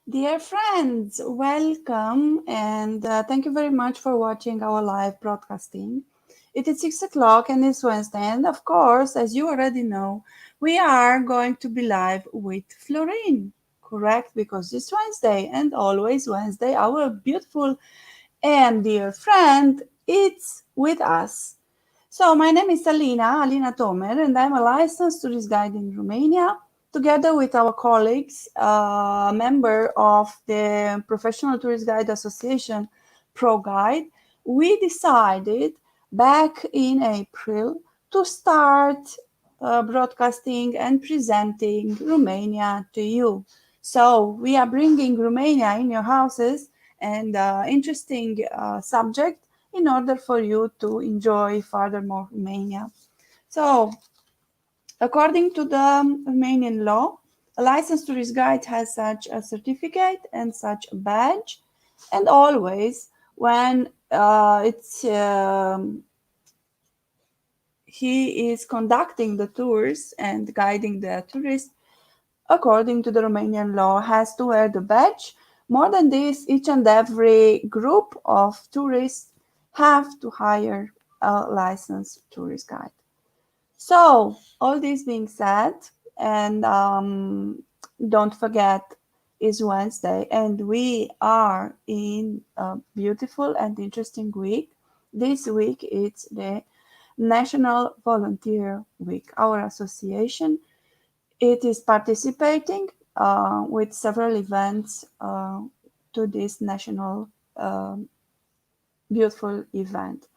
Dear friends, welcome and thank you very much for watching our live broadcasting. It is 6 o'clock and it's Wednesday, and of course, as you already know, we are going to be live with Florin, correct? Because it's Wednesday and always Wednesday, our beautiful and dear friend, it's with us. So, my name is Alina Tomer, and I'm a licensed tourist guide in Romania. Together with our colleagues, member of the Professional Tourist Guide Association, ProGuide, we decided back in April to start broadcasting and presenting Romania to you. So, we are bringing Romania in your houses and interesting subject in order for you to enjoy furthermore Romania. So, according to the Romanian law, a licensed tourist guide has such a certificate and such a badge, and always when he is conducting the tours and guiding the tourists, according to the Romanian law, has to wear the badge. More than this, each and every group of tourists have to hire a licensed tourist guide. So, all this being said, and don't forget, it's Wednesday, and we are in a beautiful and interesting week. This week, it's the National Volunteer Week. Our association it is participating with several events to this national beautiful event.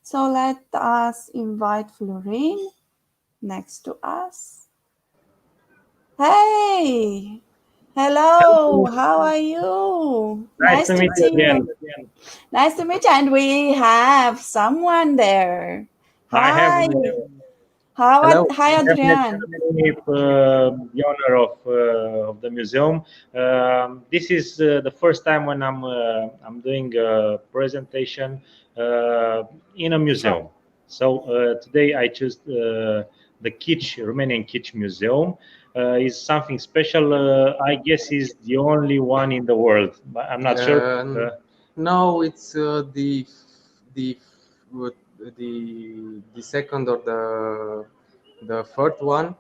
So let us invite Florin next to us. Hey, hello, Hello. how are you? Nice Nice to to meet you see again. you. Nice to meet you. And we have someone there. I have Hi, how? Hello. Hi, Adrian. definitely the honor of the museum. This is the first time when I'm doing a presentation in a museum. So today I choose the Romanian Kitsch Museum. Is something special. I guess is the only one in the world, but I'm not sure. No, it's the what- the second or the third one.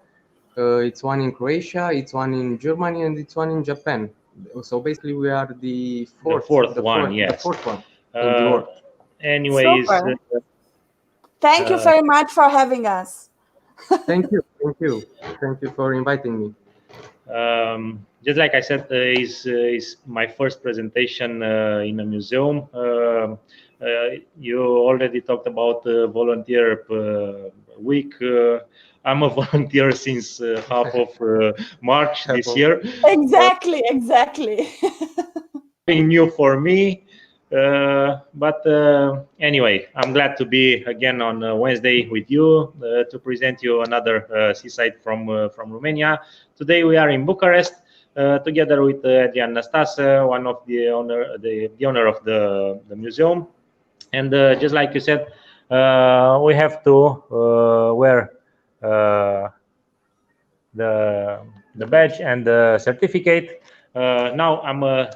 It's one in Croatia, it's one in Germany, and it's one in Japan. So basically, we are The fourth one, the yes. fourth one in the Uh, world. anyways, Super. Thank you uh, very much for having us. Thank you for inviting me. just like I said, is my first presentation in a museum. You already talked about volunteer week. I'm a volunteer since half of March this year. Exactly. Nothing new for me. But anyway, I'm glad to be again on Wednesday with you to present you another seaside from Romania. Today we are in Bucharest together with Adrian Nastase, one of the owner of the museum. And just like you said, we have to wear uh, the badge and the certificate. Now I'm a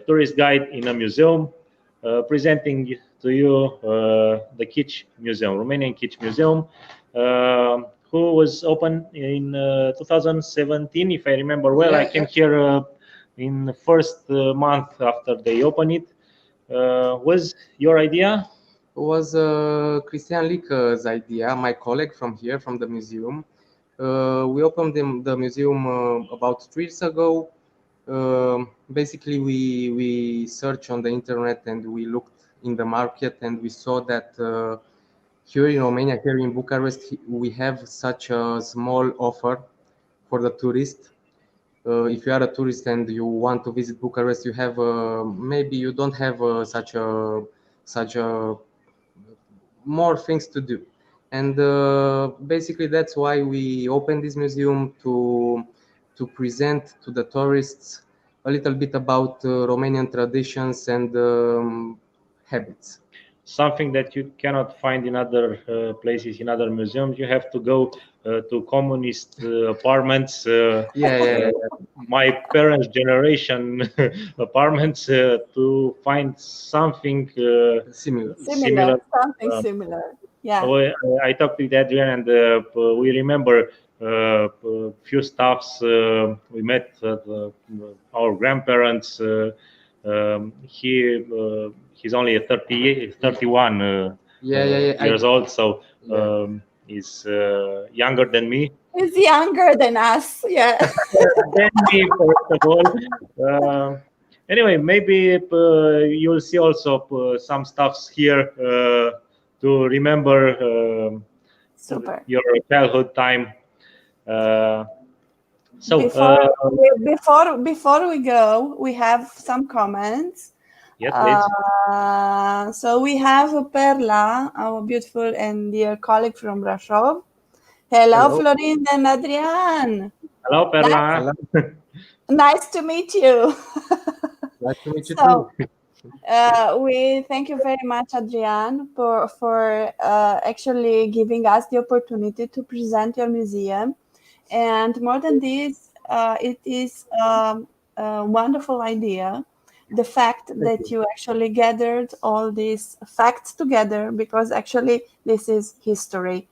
tourist guide in a museum, presenting to you the Kitsch Museum, Romanian Kitsch Museum, who was opened in 2017, if I remember well. I came here in the first month after they opened it. Was your idea? It was Christian Licke's idea, my colleague from here, from the museum. We opened the museum about 3 years ago. Basically, we searched on the internet and we looked in the market and we saw that here in Romania, here in Bucharest, we have such a small offer for the tourist. If you are a tourist and you want to visit Bucharest, you have maybe you don't have such a more things to do, and basically that's why we opened this museum to present to the tourists a little bit about Romanian traditions and habits. something that you cannot find in other places, in other museums. You have to go to communist apartments, my parents' generation apartments, to find something similar. Something Uh, similar. Yeah. I talked with Adrian, and we remember few stuffs. We met our grandparents. He's only 31 years old, so he's younger than me. He's younger than us. Yeah. Than me, first of all. Anyway, maybe you'll see also some stuffs here to remember Super. your childhood time. Before we go, we have some comments. Yes, please. So we have Perla, our beautiful and dear colleague from Brasov. Hello, Florin and Adrian. Hello, Perla. Nice to meet you. Nice to meet you too. We thank you very much, Adrian, for actually giving us the opportunity to present your museum. And more than this, it is a wonderful idea. The fact that you actually gathered all these facts together, because actually this is history.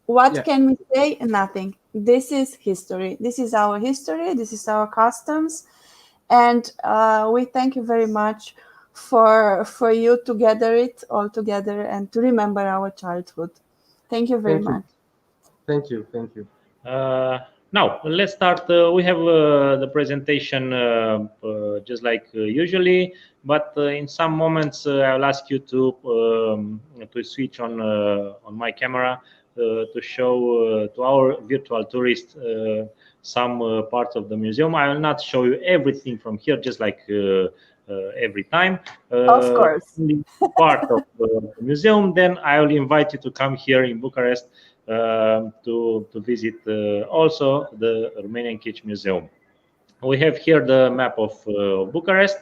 What can we say? Nothing. This is history. This is our history. This is our customs. And we thank you very much for you to gather it all together and to remember our childhood. Thank you very much. Thank you. Now let's start. We have the presentation just like usually, but in some moments I'll ask you to switch on my camera to show to our virtual tourists some parts of the museum. I will not show you everything from here, just like every time. Of course. Part of the museum. Then I will invite you to come here in Bucharest to visit also the Romanian Kitsch Museum. We have here the map of Bucharest.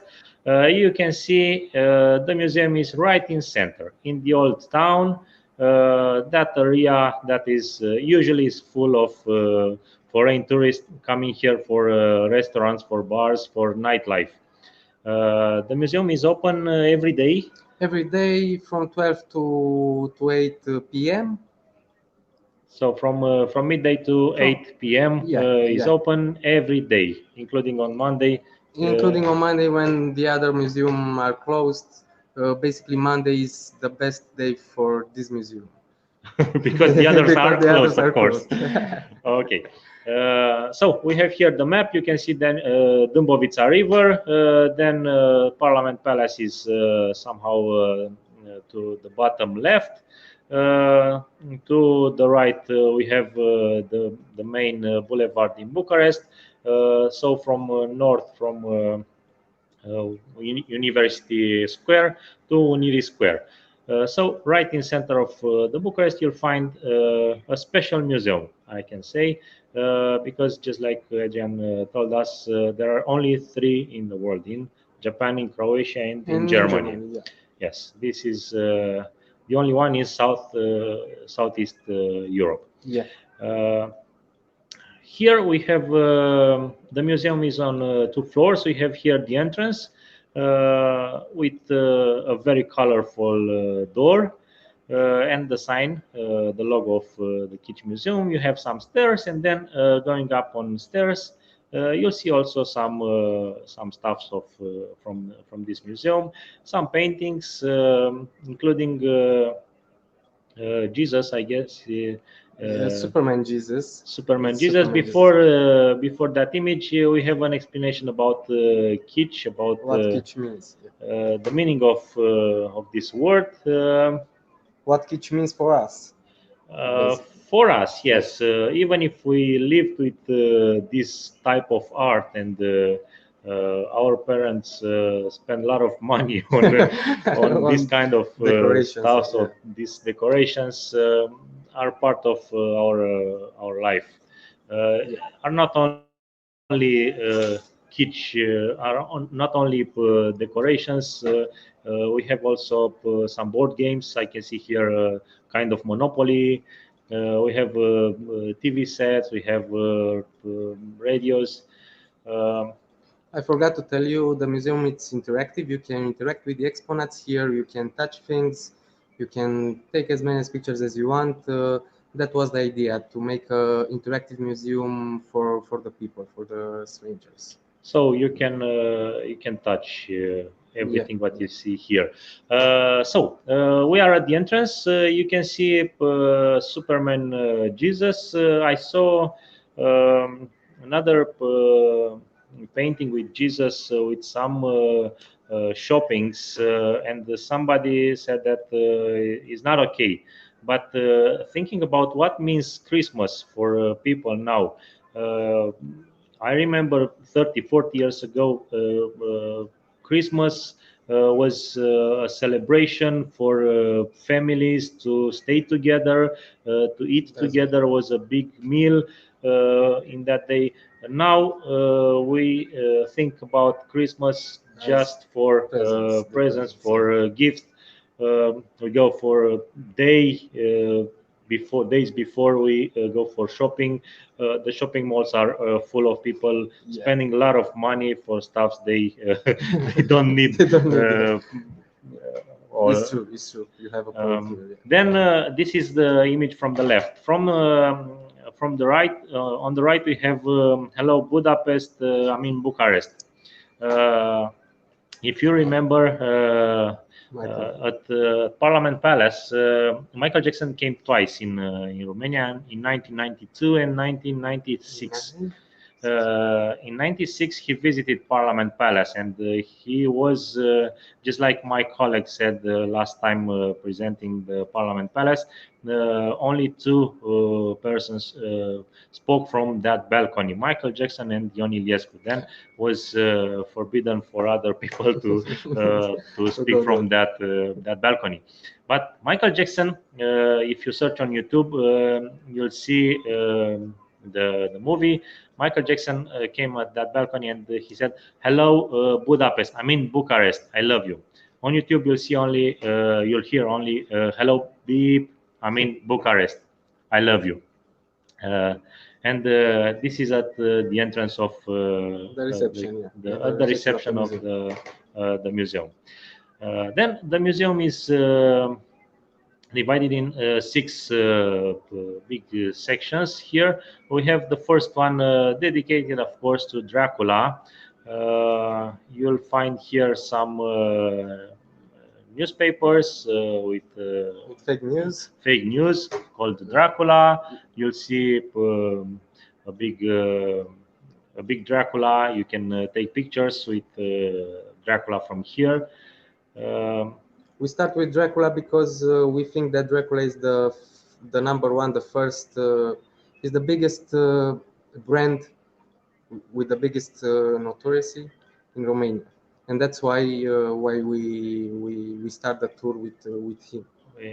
You can see the museum is right in center, in the old town. That area that is usually is full of foreign tourists coming here for restaurants, for bars, for nightlife. The museum is open every day. Every day from 12 to 8 p.m. So from midday to 8 p.m. is open every day, including on Monday. Including on Monday when the other museum are closed. Basically, Monday is the best day for this museum. Because the others are closed, of course. Okay. So we have here the map. You can see then Dâmbovița River. Then Parliament Palace is somehow to the bottom left. To the right, we have the main boulevard in Bucharest. So from north, from University Square to Unirii Square. So right in center of the Bucharest, you'll find a special museum, I can say, because just like Adrian told us, there are only 3 in the world: in Japan, in Croatia, and in Germany. Yes, this is the only one in Southeast Europe. Here we have the museum is on 2 floors. We have here the entrance with a very colorful door and the sign, the logo of the Kitsch Museum. You have some stairs, and then going up on stairs, you'll see also some stuffs of from this museum, some paintings, including Jesus, I guess. Superman Jesus. Superman Jesus. Before that image, we have an explanation about kitsch, about what kitsch means. The meaning of this word. What kitsch means for us. For us, yes. Even if we lived with this type of art, and our parents spend a lot of money on this kind of stuff, so these decorations are part of our life. Are not only kitsch kitsch are not only decorations. We have also some board games. I can see here kind of Monopoly. We have TV sets. We have radios. Um, I forgot to tell you, the museum it's interactive. You can interact with the exponents here. You can touch things. You can take as many pictures as you want. That was the idea, to make a interactive museum for the people, for the strangers. So you can touch everything what you see here. We are at the entrance. You can see Superman Jesus. I saw another painting with Jesus with some shoppings, and somebody said that is not okay. But thinking about what means Christmas for people now. Uh, I remember 30, 40 years ago, Christmas was a celebration for families to stay together, to eat That's together was a big meal in that day. Now we think about Christmas just for presents, for gifts. We go for a day days before we go for shopping. The shopping malls are full of people spending a lot of money for stuff they don't need. They don't need it. Or, It's true. It's true. You have a point here. Yeah. then this is the image from the left. From the right, on the right we have hello Budapest. I mean Bucharest. If you remember, at Parliament Palace, Michael Jackson came twice in Romania in 1992 and 1996. In 96 he visited Parliament Palace, and he was just like my colleague said last time presenting the Parliament Palace, only two persons spoke from that balcony, Michael Jackson and Ion Iliescu. Then was forbidden for other people to speak from that balcony. But Michael Jackson, if you search on YouTube, you'll see the movie. Michael Jackson came at that balcony and he said, "Hello, Budapest. I mean Bucharest. I love you." On YouTube, you'll hear only, "Hello, beep. I mean Bucharest. I love you." And this is at the entrance of The reception, the reception of the museum. Then the museum is divided in six big sections. Here we have the first one dedicated, of course, to Dracula. You'll find here some newspapers with fake news called Dracula. You'll see a big Dracula. You can take pictures with Dracula from here. We start with Dracula because we think that Dracula is the number one, the first, is the biggest brand with the biggest notoriety in Romania, and that's why we start the tour with him.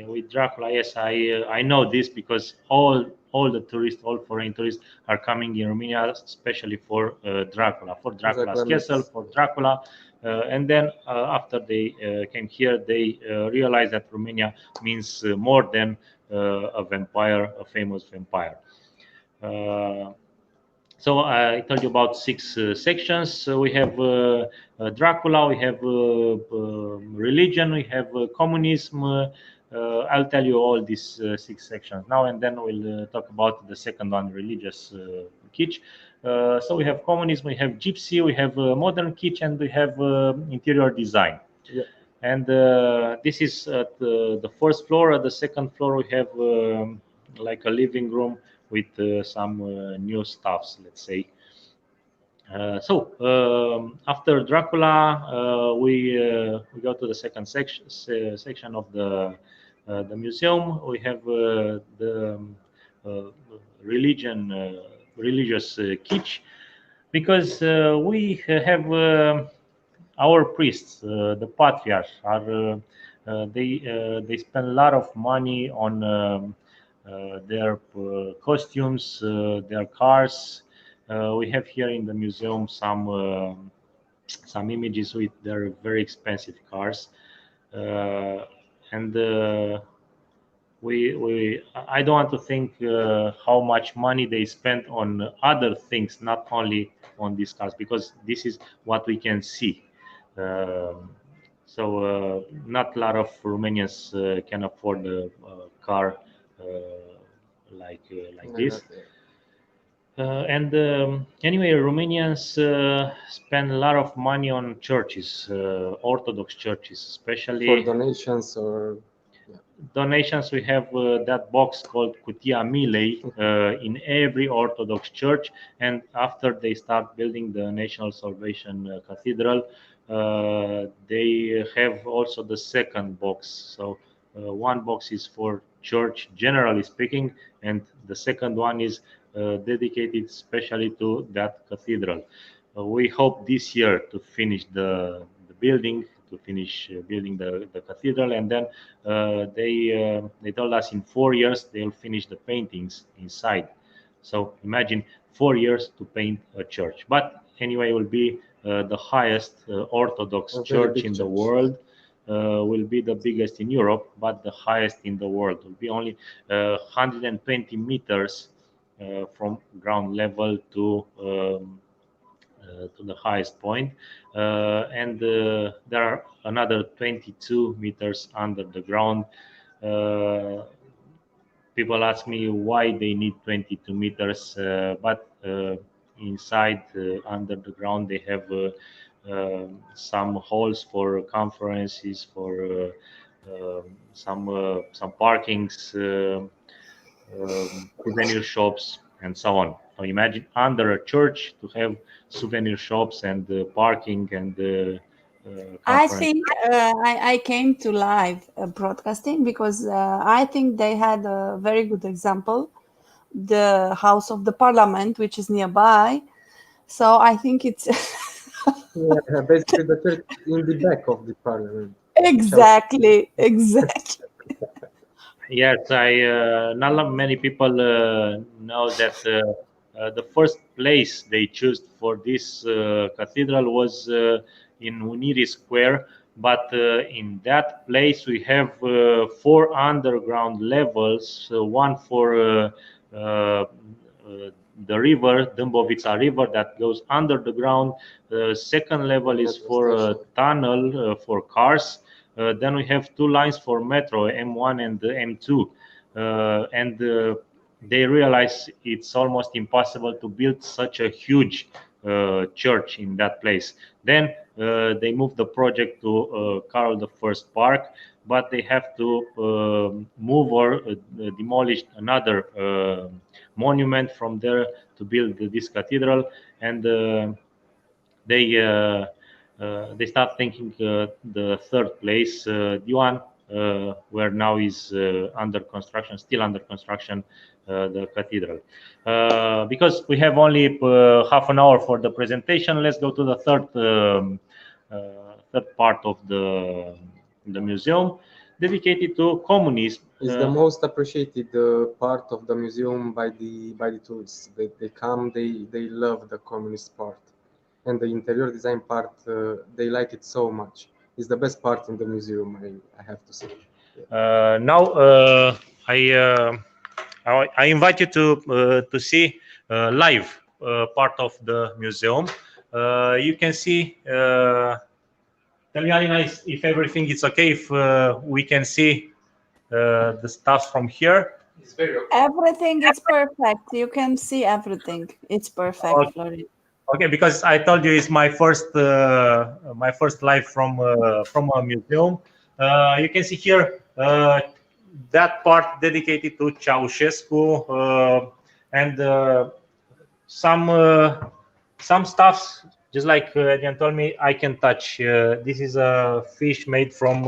With Dracula, yes, I know this because all the tourists, all foreign tourists, are coming in Romania, especially for Dracula, for Dracula's castle, for Dracula. And then after they came here, they realized that Romania means more than a vampire, a famous vampire. So I told you about six sections. So we have Dracula, we have religion, we have communism. I'll tell you all these six sections now, and then we'll talk about the second one, religious kitsch. So we have communism, we have gypsy, we have modern kitsch, and we have interior design. Yeah. And this is at the first floor. At the second floor, we have like a living room with some new stuffs, let's say. After Dracula, we go to the second section of the museum. We have the religious kitsch, because we have our priests, the patriarchs, are they spend a lot of money on their costumes, their cars, We have here in the museum some images with their very expensive cars, and I don't want to think how much money they spend on other things, not only on these cars, because this is what we can see. Not a lot of Romanians can afford a car like this. Anyway, Romanians spend a lot of money on churches, Orthodox churches, especially for donations or donations. We have that box called Cutia Milei in every Orthodox church, and after they start building the National Salvation Cathedral, they have also the second box. So one box is for church, generally speaking, and the second one is dedicated especially to that cathedral. We hope this year to finish the building, to finish building the cathedral, and then they told us in 4 years they'll finish the paintings inside. So imagine 4 years to paint a church. But anyway, it will be the highest Orthodox church in the world. Will be the biggest in Europe, but the highest in the world. Will be only 120 meters from ground level to the highest point, and there are another 22 meters under the ground. People ask me why they need 22 meters, but inside, under the ground, they have some halls for conferences, for some parkings, souvenir shops, and so on. So imagine under a church to have souvenir shops and parking and I think I came to live broadcasting because I think they had a very good example, the House of the Parliament, which is nearby. So I think it's yeah, basically the church in the back of the parliament. exactly. Yes, not many people know that the first place they chose for this cathedral was in Unirii Square. But in that place we have 4 underground levels, one for the river, Dâmbovița River, that goes under the ground. The second level is for a tunnel for cars. Then we have 2 lines for metro, M1 and M2. And they realize it's almost impossible to build such a huge church in that place. Then they moved the project to Carol I Park, but they have to move or demolish another monument from there to build this cathedral. And they start thinking the third place, Ioan, where now is under construction, still under construction, the cathedral. Because we have only half an hour for the presentation, let's go to the third part of the museum, dedicated to communism. It's the most appreciated part of the museum by the tourists. They come, they love the communist part, and the interior design part, they like it so much. It's the best part in the museum, I have to say. Now I invite you to see live part of the museum. You can see. Tell me, Alina, if everything is okay, if we can see the stuff from here. It's very okay. Everything is perfect. You can see everything. It's perfect, Okay. Florin. Okay, because I told you it's my first live from a museum. You can see here that part dedicated to Ceausescu, and some stuff. Just like Adrian told me, I can touch. This is a fish made from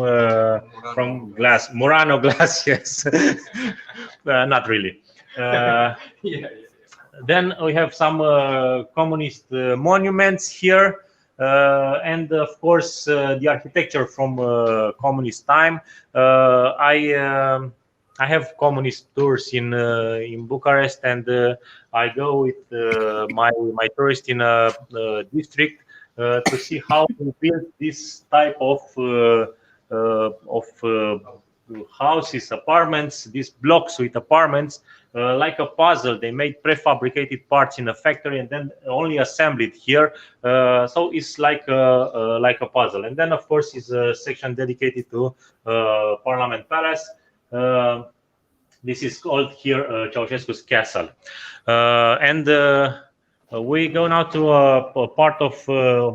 glass, Murano glass. Yes, not really. Yeah. Then we have some communist monuments here, and of course the architecture from communist time. I have communist tours in Bucharest, and I go with my tourist in a district to see how we build this type of houses, apartments, these blocks with apartments, like a puzzle. They made prefabricated parts in a factory and then only assemble it here. So it's like a puzzle. And then, of course, is a section dedicated to Parliament Palace. This is called here Ceausescu's Castle. And we go now to a part of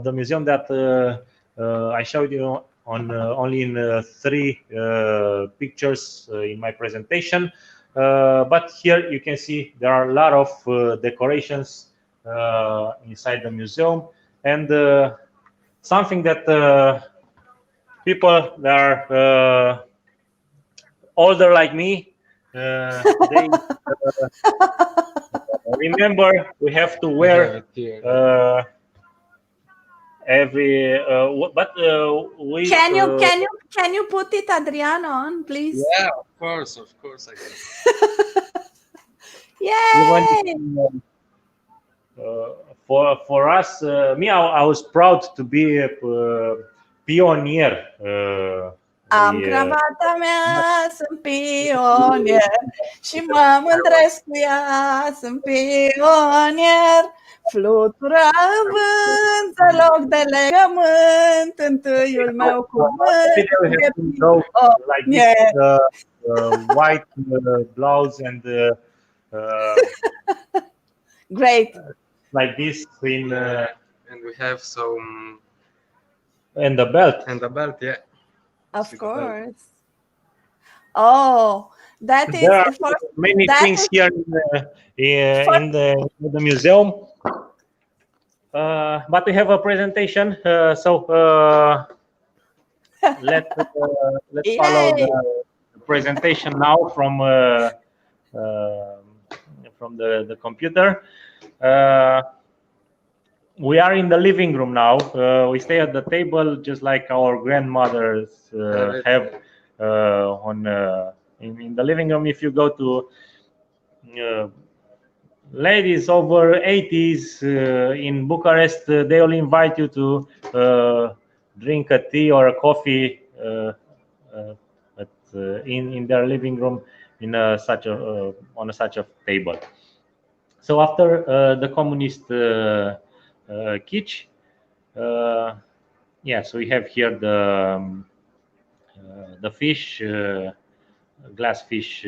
the museum that I showed you on only in 3 pictures in my presentation. But here you can see there are a lot of decorations inside the museum, and something that people that are older like me, they remember we have to wear every. But we can you put it, Adriano, on, please? Yeah, of course, I can. Yay! For us, I was proud to be a pioneer. Am cravata mea, sunt pionier și mă mândresc cu ea, sunt pionier. Flutură în vânt, în loc de legământ, întâiul meu cuvânt. Like this, white blouse and great. Like this in and we have some and the belt. Yeah. Of course. Oh, that is there are many things here in the museum. But we have a presentation, so let's follow the presentation now from the computer. We are in the living room now. We stay at the table just like our grandmothers have in the living room. If you go to ladies over 80s in Bucharest, they will invite you to drink a tea or a coffee in their living room on such a table. So after the communist kitsch, so we have here the fish, glass fish.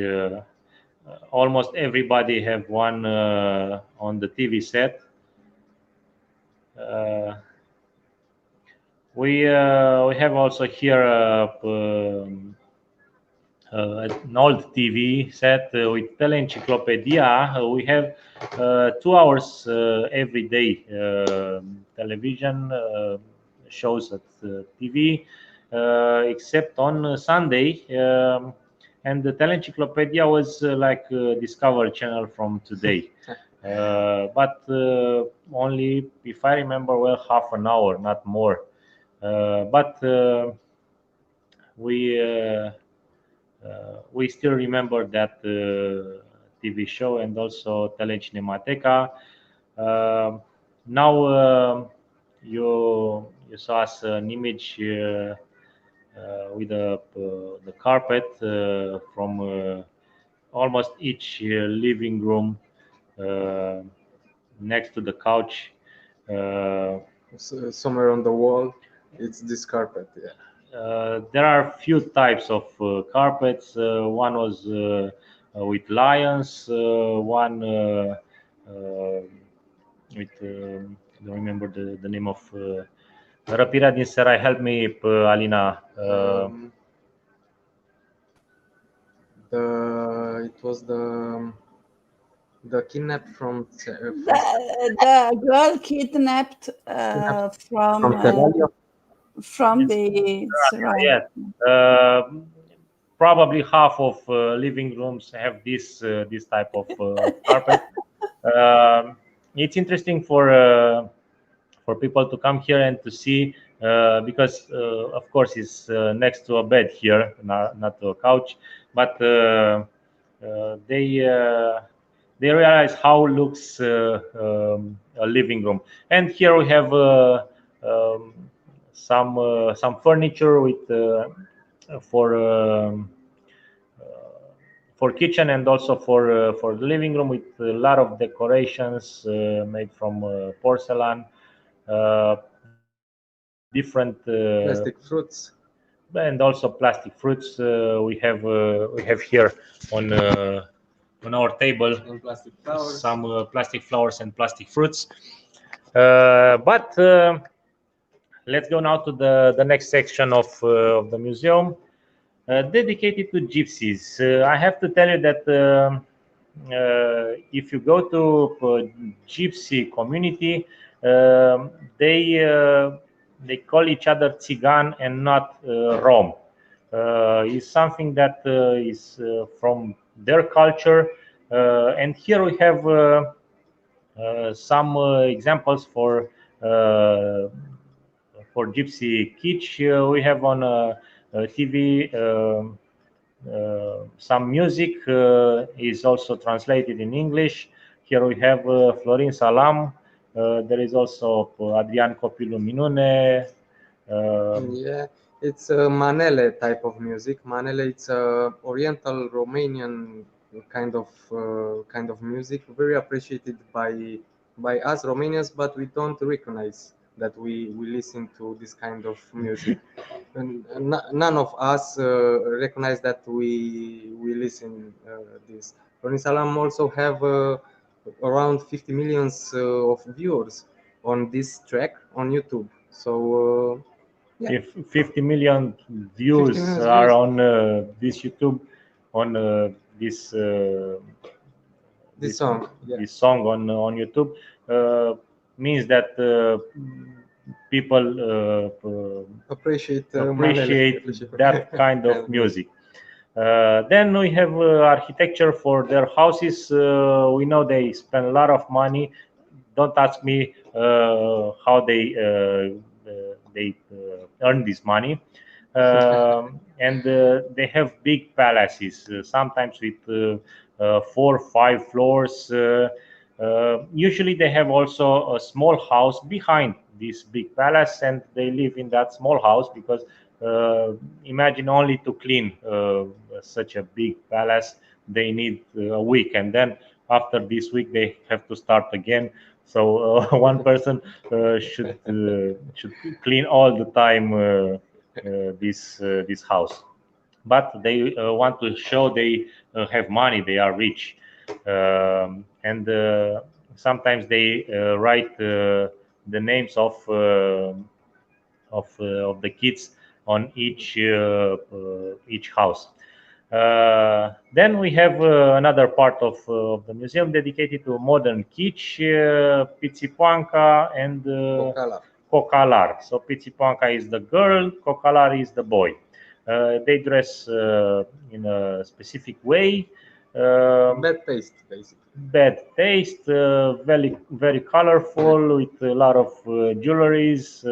Almost everybody have one on the TV set. We have also here an old TV set with Teleencyclopedia. We have 2 hours every day television shows at TV, except on Sunday. And the Teleencyclopedia was like Discovery Channel from today. But only, if I remember well, half an hour, not more. But we still remember that TV show, and also Telecinemateca. Now you saw us an image with the carpet from almost each living room next to the couch. Somewhere on the wall, it's this carpet. There are few types of carpets. One was with lions, one with I don't remember the name of Răpirea din Serai. Help me, Alina. It was the kidnapped from the girl kidnapped from the yes. Probably half of living rooms have this type of carpet. It's interesting for people to come here and to see because of course it's next to a bed here, not to a couch, but they realize how looks a living room. And here we have some furniture with for for kitchen and also for the living room, with a lot of decorations made from porcelain, different Plastic fruits. and also plastic fruits. We have here on our table And plastic flowers. some plastic flowers and plastic fruits. But let's go now to the next section of the museum, dedicated to gypsies. I have to tell you that if you go to Gypsy Community, they call each other Țigan and not Rom. It's something that is from their culture, and here we have some examples for Gypsy Kitsch. We have on TV some music is also translated in English. Here we have Florin Salam. There is also Adrian Copilul Minune. Yeah, it's a manele type of music. Manele, it's a Oriental Romanian kind of music, very appreciated by us Romanians, but we don't recognize that we listen to this kind of music. And none of us recognize that we listen this. Florin Salam also have around 50 millions of viewers on this track on YouTube. So. Yeah. If 50 million views 50 million are views. on this YouTube, on this Song, yeah. this song on YouTube, means that people appreciate that kind of music. Then we have architecture for their houses. We know they spend a lot of money. Don't ask me how they earn this money. And they have big palaces, sometimes with 4 or 5 floors. Usually they have also a small house behind this big palace, and they live in that small house because imagine only to clean such a big palace, they need a week, and then after this week they have to start again. So one person should clean all the time this house. But they want to show they have money, they are rich, and sometimes they write the names of the kids on each house. Then we have another part of the museum dedicated to modern kitsch, Pițipoanca and Cocalar. So Pițipoanca is the girl, Cocalar is the boy. They dress in a specific way. Bad taste, basically. Bad taste, very colorful, with a lot of jewelries,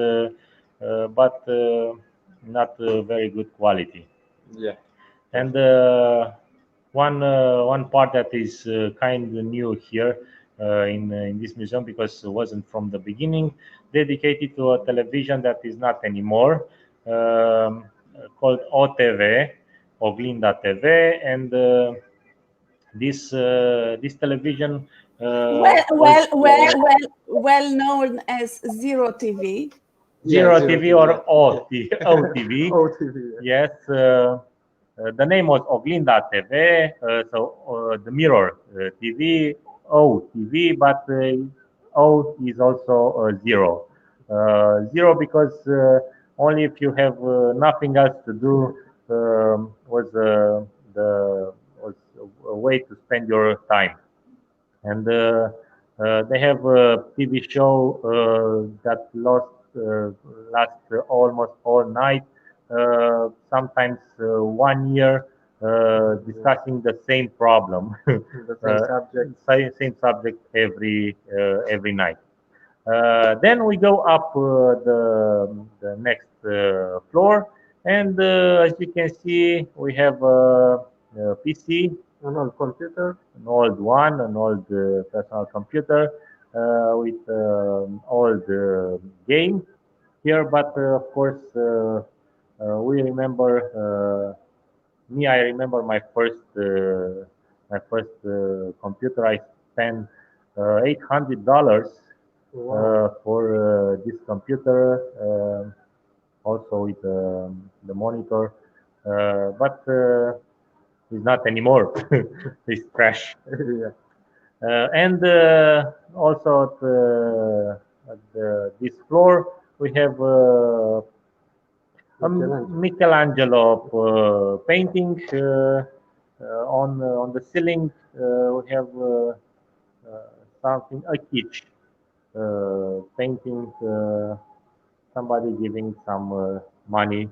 but not very good quality. Yeah. And one part that is kind of new here in this museum, because it wasn't from the beginning, dedicated to a television that is not anymore, called OTV, Oglinda TV, and this television well known as Zero TV. Zero TV or OTV. OTV. Yes. The name was Oglinda TV, so the mirror TV, OTV, but O is also zero. Zero because only if you have nothing else to do was a way to spend your time. And they have a TV show that lasts almost all night. Sometimes 1 year, discussing the same problem, The same subject. Same subject every night. Then we go up the next floor, and as you can see, we have a PC, An old computer. an old one, an old personal computer with old game here. But of course, we remember me. I remember my first computer. I spent $800 Wow. for this computer, also with the monitor, but it's not anymore. It's trash. Yeah. And also this floor we have a Michelangelo painting on the ceiling. We have something a kitsch painting. Somebody giving some money,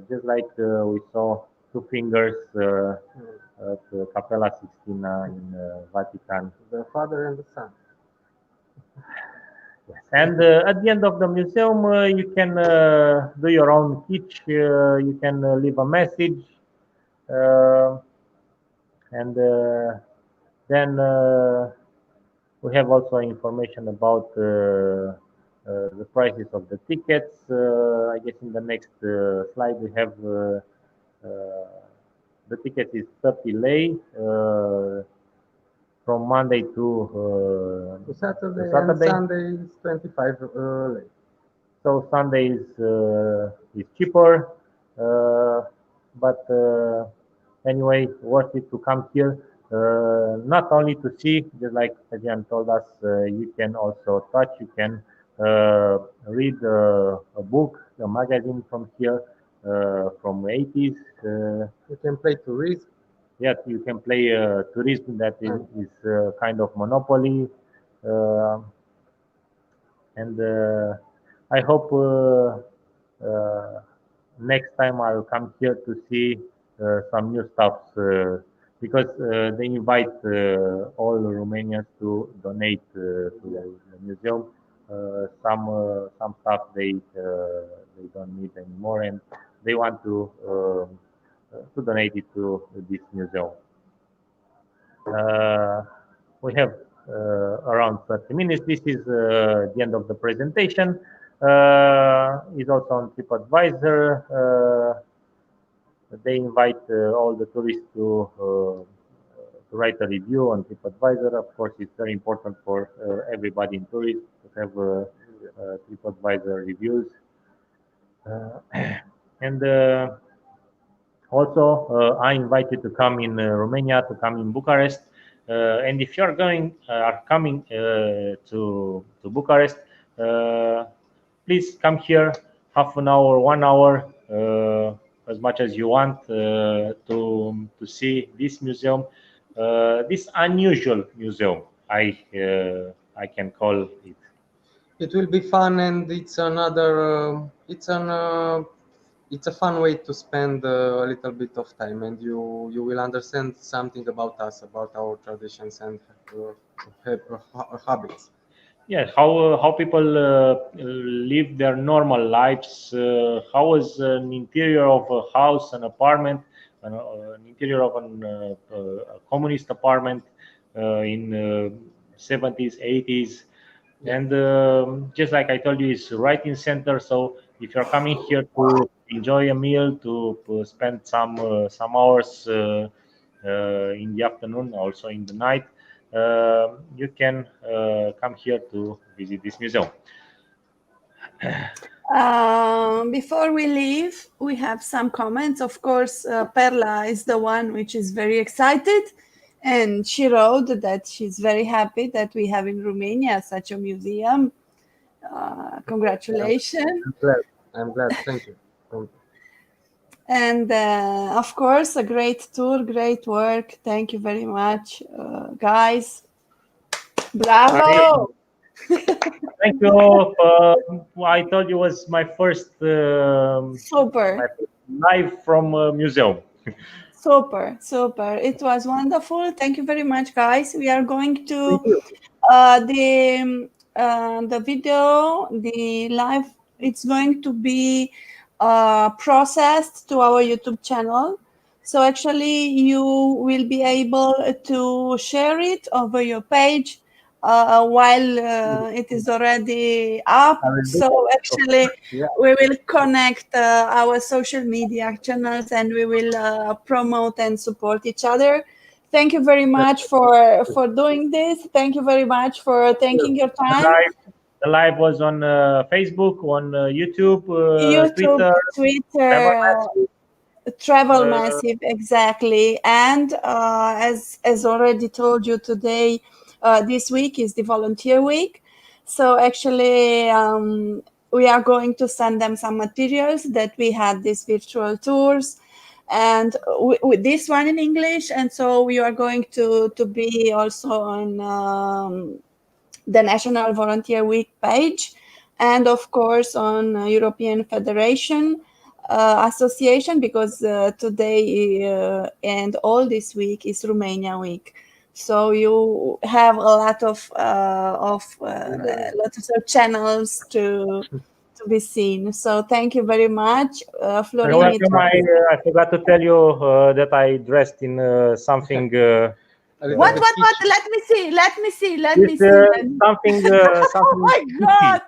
just like we saw two fingers at Capella Sixtina in Vatican. The father and the son. Yes. And at the end of the museum, you can do your own pitch. You can leave a message, uh, and then we have also information about the prices of the tickets. I guess in the next slide we have the ticket is 30 lei from Monday To Saturday, to Saturday. and Sunday is 25 lei. So Sunday is cheaper, but anyway, worth it to come here. Not only to see, just like Adrian told us, you can also touch. You can read a book, a magazine from here, from 80s. You can play tourism. Yes, you can play tourism. That is kind of monopoly. Uh, and I hope next time I'll come here to see some new stuff because they invite all Romanians to donate to the museum. Some stuff they don't need anymore, and they want to donate it to this museum. We have around 30 minutes. This is the end of the presentation. It's also on TripAdvisor. They invite all the tourists to write a review on TripAdvisor. Of course, it's very important for everybody in tourism to have TripAdvisor reviews. And also, I invite you to come in Romania, to come in Bucharest. And if you are coming to Bucharest, please come here half an hour, 1 hour, as much as you want to see this museum, this unusual museum. I can call it. It will be fun, and it's another. It's a fun way to spend a little bit of time, and you will understand something about us, about our traditions and habits. Yeah, how people live their normal lives. How is an interior of a house, an apartment, an interior of a communist apartment in 70s, 80s, and just like I told you, it's right in center. So if you're coming here to enjoy a meal, to spend some hours in the afternoon, also in the night, you can come here to visit this museum. Before we leave, we have some comments. Of course, Perla is the one which is very excited, and she wrote that she's very happy that we have in Romania such a museum. Congratulations. I'm glad. Thank you. Thank you. And of course, a great tour, great work. Thank you very much, guys. Bravo! Thank you. I told you it was my first Super. live from a museum. Super. It was wonderful. Thank you very much, guys. We are going to the the video, the live, it's going to be processed to our YouTube channel. So actually you will be able to share it over your page while it is already up. So actually we will connect our social media channels, and we will promote and support each other. Thank you very much for doing this. Thank you very much for taking your time. The live was on Facebook, on YouTube, YouTube, Twitter, Massive. Travel Massive, exactly. And as already told you today, this week is the volunteer week. So actually, we are going to send them some materials that we had these virtual tours, and with this one in English. And so we are going to be also on the National Volunteer Week page, and of course on European Federation Association, because today and all this week is Romania Week. So you have a lot of lots of channels to be seen. So thank you very much, Florin. Welcome. I forgot to tell you that I dressed in something. What? Let me see. Something. Oh my God!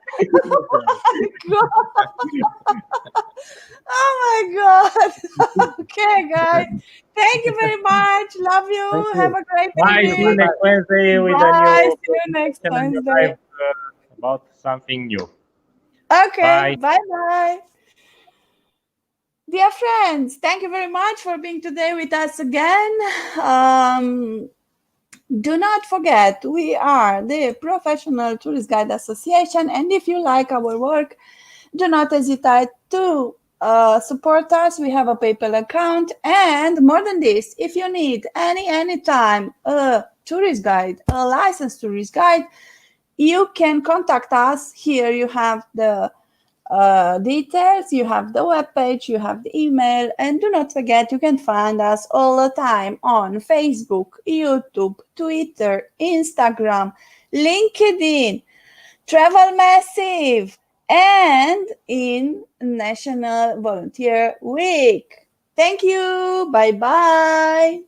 Oh my God! Okay, guys. Thank you very much. Love you. Have a great Bye. evening. See you next Wednesday with a Bye. new See you next Wednesday. live, about something new. Okay. Bye. Bye. Dear friends, thank you very much for being today with us again. Do not forget, we are the Professional Tourist Guide Association, and if you like our work, do not hesitate to support us. We have a PayPal account, and more than this, if you need anytime a tourist guide, a licensed tourist guide, you can contact us. Here you have the details, you have the webpage, you have the email, and do not forget, you can find us all the time on Facebook, YouTube, Twitter, Instagram, LinkedIn, Travel Massive, and in National Volunteer Week. Thank you. Bye-bye.